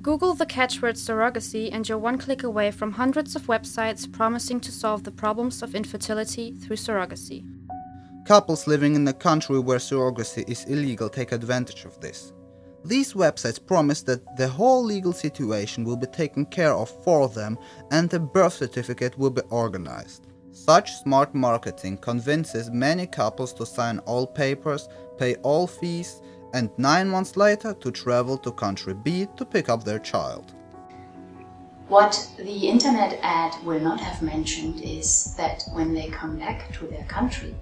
Google the catchword surrogacy and you're one click away from hundreds of websites promising to solve the problems of infertility through surrogacy. Couples living in a country where surrogacy is illegal take advantage of this. These websites promise that the whole legal situation will be taken care of for them and a birth certificate will be organized. Such smart marketing convinces many couples to sign all papers, pay all fees, and 9 months later to travel to country B to pick up their child. What the internet ad will not have mentioned is that when they come back to their country,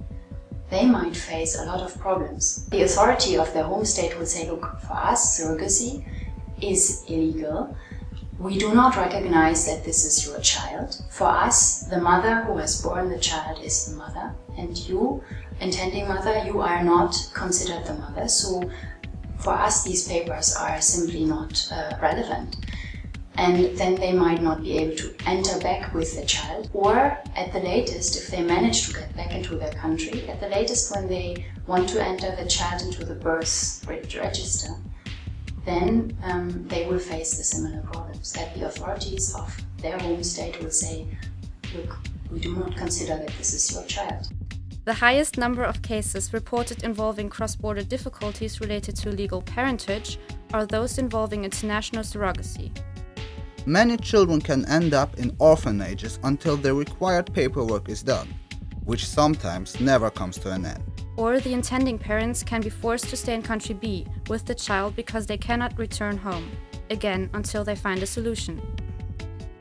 they might face a lot of problems. The authority of their home state will say, look, for us, surrogacy is illegal. We do not recognize that this is your child. For us, the mother who has born the child is the mother, and you, intending mother, you are not considered the mother. So for us, these papers are simply not relevant. And then they might not be able to enter back with the child, or at the latest, if they manage to get back into their country, at the latest when they want to enter the child into the birth register, then they will face the similar problems, that the authorities of their home state will say, look, we do not consider that this is your child. The highest number of cases reported involving cross-border difficulties related to legal parentage are those involving international surrogacy. Many children can end up in orphanages until the required paperwork is done, which sometimes never comes to an end. Or the intending parents can be forced to stay in country B with the child because they cannot return home, again until they find a solution.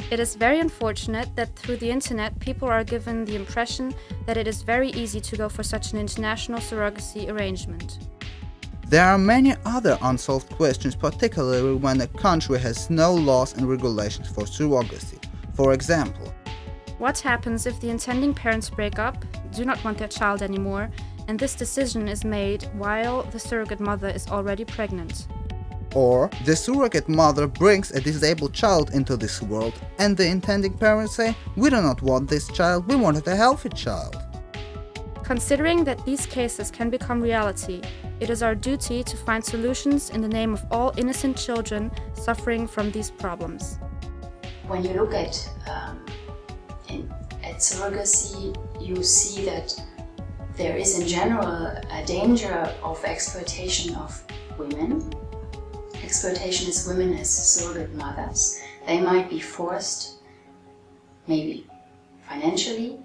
It is very unfortunate that through the internet people are given the impression that it is very easy to go for such an international surrogacy arrangement. There are many other unsolved questions, particularly when a country has no laws and regulations for surrogacy. For example, what happens if the intending parents break up, do not want their child anymore, and this decision is made while the surrogate mother is already pregnant? Or the surrogate mother brings a disabled child into this world and the intending parents say, we do not want this child, we wanted a healthy child. Considering that these cases can become reality, it is our duty to find solutions in the name of all innocent children suffering from these problems. When you look at surrogacy, you see that there is in general a danger of exploitation of women. Exploitation is women as surrogate mothers. They might be forced, maybe financially,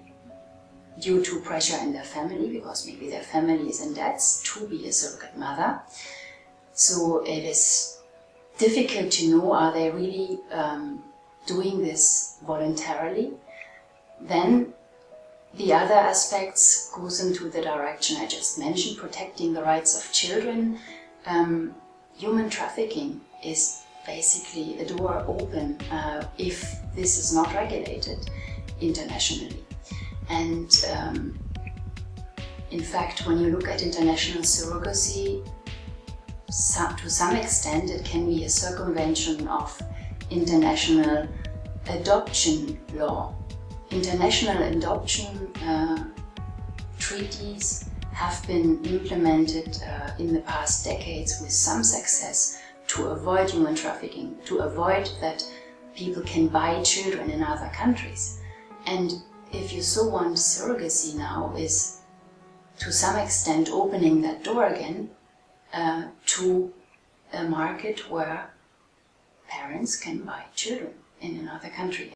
due to pressure in their family, because maybe their family is in debts, to be a surrogate mother. So it is difficult to know, are they really doing this voluntarily? Then the other aspects goes into the direction I just mentioned, protecting the rights of children. Human trafficking is basically a door open if this is not regulated internationally. And in fact, when you look at international surrogacy, to some extent it can be a circumvention of international adoption law. International adoption treaties have been implemented in the past decades with some success to avoid human trafficking, to avoid that people can buy children in other countries. And if you so want, surrogacy now is to some extent opening that door again to a market where parents can buy children in another country.